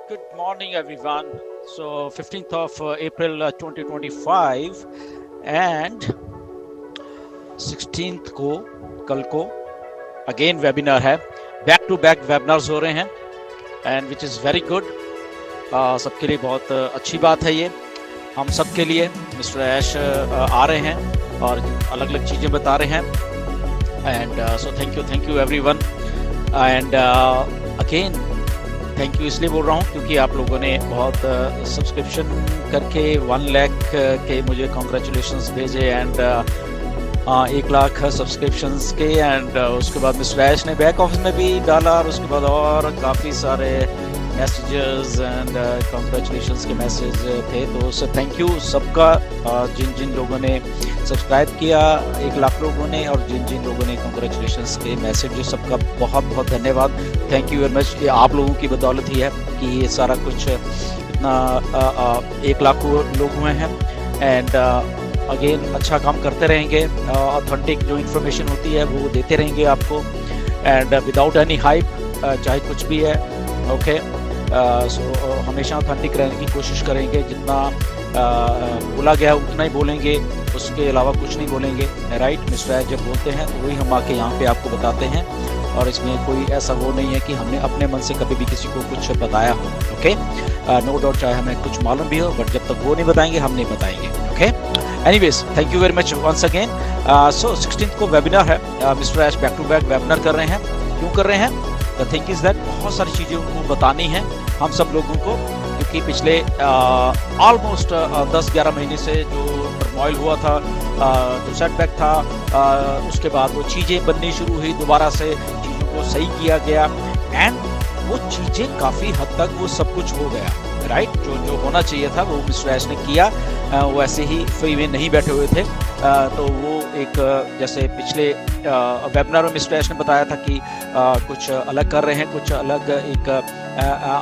Good morning, everyone. So, 15th of April 2025 and 16th को कल को अगेन वेबिनार है. बैक टू बैक वेबिनार्स हो रहे हैं and which is very good. सबके लिए बहुत अच्छी बात है. ये हम सबके लिए मिस्टर ऐश आ रहे हैं और अलग अलग चीज़ें बता रहे हैं. And so thank you everyone. And again thank you इसलिए बोल रहा हूँ क्योंकि आप लोगों ने बहुत सब्सक्रिप्शन करके 1 लाख के मुझे कॉन्ग्रेचुलेशंस भेजे एंड 1 लाख सब्सक्रिप्शंस के. एंड उसके बाद मिस्टर ऐश ने बैक ऑफिस में भी डाला और उसके बाद और काफ़ी सारे मैसेजेस एंड कॉन्ग्रेचुलेशंस के मैसेज थे. तो सर थैंक यू सबका. जिन जिन लोगों ने सब्सक्राइब किया 1 लाख लोगों ने और जिन जिन लोगों ने कॉन्ग्रेचुलेशंस के मैसेज, सबका बहुत बहुत धन्यवाद. Thank you very much. ये आप लोगों की बदौलत ही है कि ये सारा कुछ इतना 1 लाख लोग हुए हैं. एंड अगेन अच्छा काम करते रहेंगे. ऑथेंटिक जो इन्फॉर्मेशन होती है वो देते रहेंगे आपको एंड विदाउट एनी हाइप, चाहे कुछ भी है. ओके सो हमेशा ऑथेंटिक रहने की कोशिश करेंगे. जितना बोला गया उतना ही बोलेंगे, उसके अलावा कुछ नहीं बोलेंगे. राइट मिस्टर ऐश जब बोलते हैं तो वही हम आके यहाँ पे आपको बताते हैं और इसमें कोई ऐसा वो नहीं है कि हमने अपने मन से कभी भी किसी को कुछ बताया हो. ओके नो डाउट, चाहे हमें कुछ मालूम भी हो बट जब तक वो नहीं बताएंगे हम नहीं बताएंगे. Okay anyways thank you very much once again. So 16th को वेबिनार है. Mister Ash back to back webinar कर रहे हैं. क्यों कर रहे हैं? द थिंग इज दैट बहुत सारी चीज़ें उनको बतानी है हम सब लोगों को, क्योंकि पिछले ऑलमोस्ट 10-11 महीने से जो टर्मोइल हुआ था, जो सेटबैक था, उसके बाद वो चीज़ें बननी शुरू हुई, दोबारा से चीज़ों को सही किया गया एंड वो चीज़ें काफ़ी हद तक वो सब कुछ हो गया. राइट जो होना चाहिए था वो मिस्टर ऐश ने किया. वो ऐसे ही फ्री में नहीं बैठे हुए थे. तो वो एक जैसे पिछले वेबिनार में मिस्टर ऐश ने बताया था कि कुछ अलग कर रहे हैं, कुछ अलग एक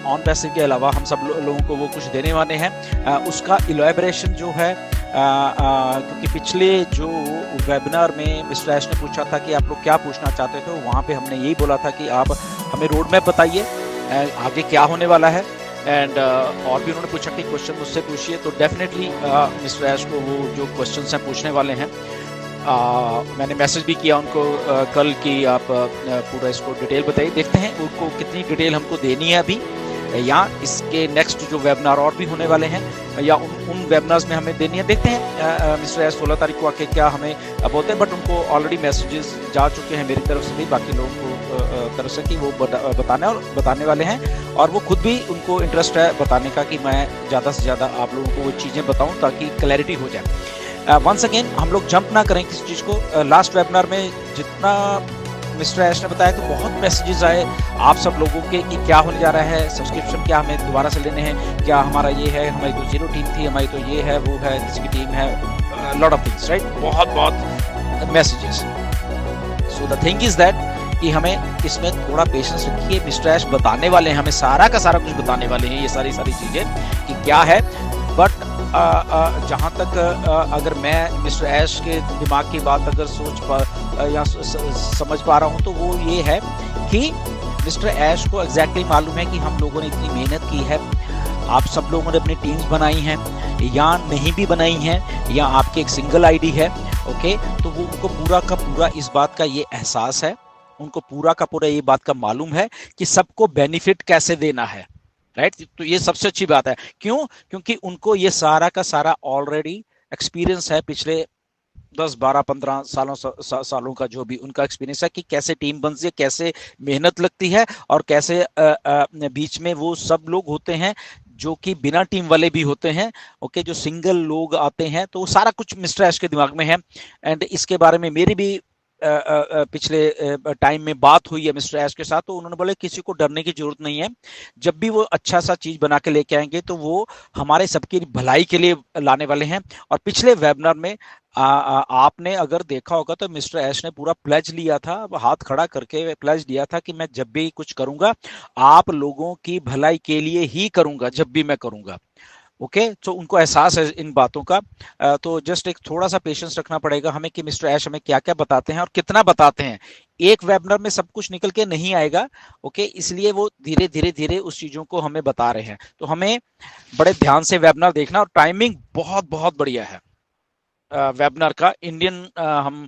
ऑन पैसिव के अलावा हम सब लोगों को वो कुछ देने वाले हैं. उसका इलैबोरेशन जो है, क्योंकि पिछले जो वेबिनार में मिस्टर ऐश ने पूछा था कि आप लोग क्या पूछना चाहते थे, वहाँ पे हमने यही बोला था कि आप हमें रोड मैप बताइए आगे क्या होने वाला है. एंड और भी उन्होंने पूछा कि क्वेश्चन मुझसे पूछिए. तो डेफिनेटली मिस्टर ऐश को वो जो क्वेश्चंस हैं पूछने वाले हैं. मैंने मैसेज भी किया उनको कल कि आप पूरा इसको डिटेल बताइए. देखते हैं उनको कितनी डिटेल हमको देनी है अभी, या इसके नेक्स्ट जो वेबिनार और भी होने वाले हैं या उन वेबिनार्स में हमें देनी है. देखते हैं मिस्टर ऐश 16 तारीख को आके क्या हमें बोलते हैं. बट उनको ऑलरेडी मैसेजेस जा चुके हैं मेरी तरफ से भी, बाकी लोगों को तरफ से कि वो बताने वाले हैं. और वो खुद भी उनको इंटरेस्ट है बताने का कि मैं ज़्यादा से ज़्यादा आप लोगों को वो चीज़ें बताऊँ ताकि क्लैरिटी हो जाए. वंस अगेन हम लोग जंप ना करें किसी चीज़ को. लास्ट वेबिनार में जितना मिस्टर ऐश ने बताया तो बहुत मैसेजेस आए आप सब लोगों के कि क्या होने जा रहा है, सब्सक्रिप्शन क्या हमें दोबारा से लेने हैं, क्या हमारा ये है, हमारी तो 0 टीम थी, हमारी तो ये है वो है, किसी की टीम है, लॉट ऑफ थिंग्स. राइट बहुत messages. So the thing is that कि हमें इसमें थोड़ा पेशेंस रखिए. मिस्टर ऐश बताने वाले हैं, हमें सारा का सारा कुछ बताने वाले हैं, ये सारी चीज़ें कि क्या है. बट जहाँ तक अगर मैं मिस्टर ऐश के दिमाग की बात अगर समझ पा रहा हूँ तो वो ये है कि मिस्टर ऐश को एग्जैक्टली मालूम है कि हम लोगों ने इतनी मेहनत की है, आप सब लोगों ने अपनी टीम्स बनाई हैं या नहीं भी बनाई हैं, या आपकी एक सिंगल आईडी है. ओके तो वो उनको पूरा का पूरा इस बात का ये एहसास है, उनको पूरा का पूरा ये बात का मालूम है कि सबको बेनिफिट कैसे देना है. राइट तो ये सबसे अच्छी बात है. क्यों? क्योंकि उनको ये सारा का सारा ऑलरेडी एक्सपीरियंस है. पिछले 10-12-15 सालों का जो भी उनका एक्सपीरियंस है कि कैसे टीम बनती है, कैसे मेहनत लगती है और कैसे बीच में वो सब लोग होते हैं जो कि बिना टीम वाले भी होते हैं. ओके जो सिंगल लोग आते हैं, तो सारा कुछ मिस्टर ऐश के दिमाग में है. एंड इसके बारे में मेरी भी पिछले टाइम में बात हुई है मिस्टर ऐश के साथ, तो उन्होंने बोले किसी को डरने की जरूरत नहीं है. जब भी वो अच्छा सा चीज बना के लेके आएंगे तो वो हमारे सबकी भलाई के लिए लाने वाले हैं. और पिछले वेबिनार में आपने अगर देखा होगा तो मिस्टर ऐश ने पूरा प्लेज लिया था, हाथ खड़ा करके प्लेज लिया था कि मैं जब भी कुछ करूंगा आप लोगों की भलाई के लिए ही करूंगा, जब भी मैं करूंगा. ओके, तो उनको एहसास है इन बातों का। तो जस्ट एक थोड़ा सा पेशेंस रखना पड़ेगा हमें कि मिस्टर ऐश हमें क्या क्या बताते हैं और कितना बताते हैं। एक वेबिनार में सब कुछ निकल के नहीं आएगा, ओके, इसलिए वो धीरे धीरे धीरे उस चीजों को हमें बता रहे हैं। तो हमें बड़े ध्यान से वेबिनार देखना, और टाइमिंग बहुत बहुत बढ़िया है वेबिनार का। इंडियन हम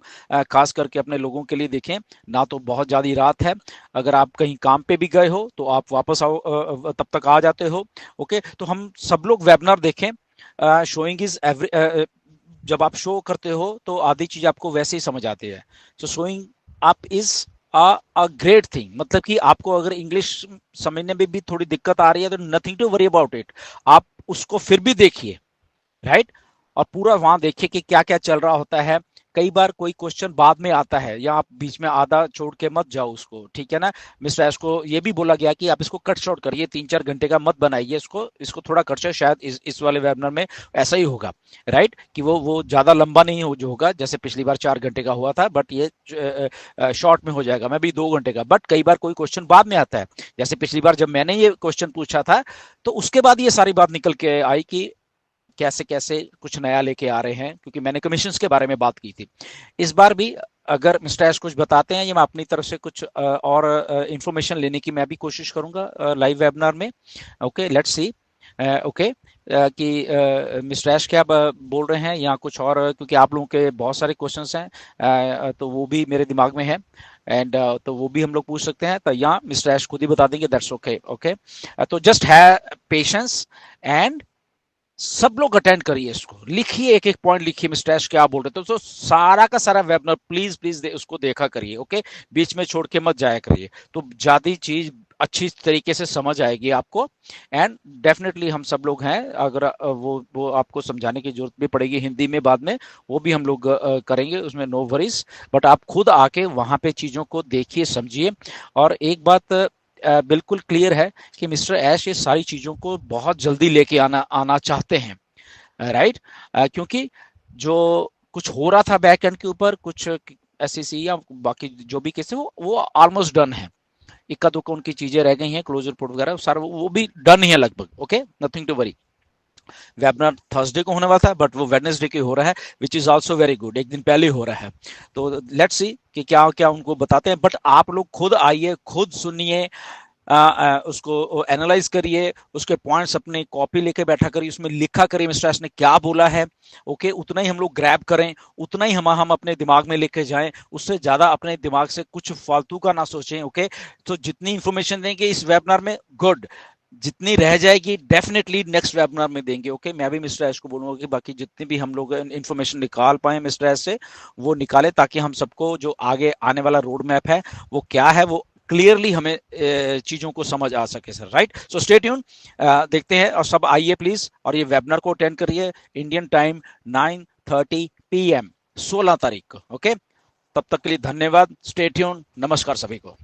खास करके अपने लोगों के लिए देखें ना, तो बहुत ज़्यादा रात है। अगर आप कहीं काम पे भी गए हो तो आप वापस आओ, तब तक आ जाते हो। ओके, तो हम सब लोग वेबिनार देखें। शोइंग इज एवरी, जब आप शो करते हो तो आधी चीज आपको वैसे ही समझ आती है। So showing up is a great thing, मतलब कि आपको अगर इंग्लिश समझने में भी थोड़ी दिक्कत आ रही है तो nothing to worry about it, आप उसको फिर भी देखिए, राइट। और पूरा वहां देखिए कि क्या क्या चल रहा होता है। कई बार कोई क्वेश्चन बाद में आता है, या आप बीच में आधा छोड़ के मत जाओ उसको, ठीक है ना। मिस्टर एस को ये भी बोला गया कि आप इसको कट शॉर्ट करिए, 3-4 घंटे का मत बनाइए इसको, इसको थोड़ा कट शॉर्ट। शायद इस वाले वेबिनार में ऐसा ही होगा, राइट, कि वो ज्यादा लंबा नहीं हो जो होगा, जैसे पिछली बार 4 घंटे का हुआ था, बट ये शॉर्ट में हो जाएगा, मैं भी 2 घंटे का। बट कई बार कोई क्वेश्चन बाद में आता है, जैसे पिछली बार जब मैंने ये क्वेश्चन पूछा था, तो उसके बाद ये सारी बात निकल के आई कि कैसे कैसे कुछ नया लेके आ रहे हैं, क्योंकि मैंने कमीशंस के बारे में बात की थी। इस बार भी अगर मिस्टर एस कुछ बताते हैं, ये मैं अपनी तरफ से कुछ और इंफॉर्मेशन लेने की मैं भी कोशिश करूंगा लाइव वेबिनार में। Okay, let's see. ओके, कि मिस्टर एश क्या बोल रहे हैं या कुछ और, क्योंकि आप लोगों के बहुत सारे क्वेश्चंस हैं, तो वो भी मेरे दिमाग में है। एंड तो वो भी हम लोग पूछ सकते हैं, तो यहाँ मिस्टर एश खुद ही बता देंगे, दैट्स ओके। ओके, तो जस्ट है पेशेंस, एंड सब लोग अटेंड करिए, इसको लिखिए, एक एक पॉइंट लिखिए मिस्टर एश क्या बोल रहे थे, तो सारा का सारा वेबिनार प्लीज प्लीज उसको देखा करिए। ओके, बीच में छोड़ के मत जाया करिए, तो ज्यादा चीज अच्छी तरीके से समझ आएगी आपको। एंड डेफिनेटली हम सब लोग हैं, अगर वो आपको समझाने की जरूरत भी पड़ेगी हिंदी में बाद में, वो भी हम लोग करेंगे, उसमें नो वरीज। बट आप खुद आके वहां पे चीजों को देखिए, समझिए। और एक बात बिल्कुल क्लियर है कि मिस्टर ऐश ये सारी चीजों को बहुत जल्दी लेके आना आना चाहते हैं, राइट। क्योंकि जो कुछ हो रहा था बैक एंड के ऊपर, कुछ एसईसी या बाकी जो भी केस है, वो ऑलमोस्ट डन है। इक्का दुक्का उनकी चीजें रह गई हैं, क्लोज रिपोर्ट वगैरह सारा वो भी डन ही है लगभग। Okay, nothing to worry. Webinar Thursday को होने वाला था, बट वो वेडनेसडे के हो रहा है, which is also very good, एक दिन पहले हो रहा है। तो लेट्स सी कि क्या क्या उनको बताते हैं। बट आप लोग खुद आइए, खुद सुनिए, उसको एनालाइज करिए, उसके पॉइंट्स अपने कॉपी लेके बैठा करिए, उसमें लिखा करिए मिस्टर एस ने क्या बोला है। ओके, उतना ही हम लोग ग्रैब करें, उतना ही हम अपने दिमाग में लेके जाएं, उससे ज्यादा अपने दिमाग से कुछ फालतू का ना सोचें। ओके, तो जितनी इंफॉर्मेशन देंगे इस वेबिनार में, गुड, जितनी रह जाएगी डेफिनेटली नेक्स्ट वेबिनार में देंगे। ओके, मैं भी मिस्टर एस को बोलूंगा कि बाकी जितनी भी हम लोग इन्फॉर्मेशन निकाल पाए मिस्टर एस से, वो निकाले, ताकि हम सबको जो आगे आने वाला रोड मैप है वो क्या है, वो क्लियरली हमें चीजों को समझ आ सके sir, right. So stay tune, देखते हैं, और सब आइए प्लीज, और ये वेबिनार को अटेंड करिए, इंडियन टाइम 9:30 PM 16 तारीख को। ओके, तब तक के लिए धन्यवाद, स्टे ट्यून, नमस्कार सभी को।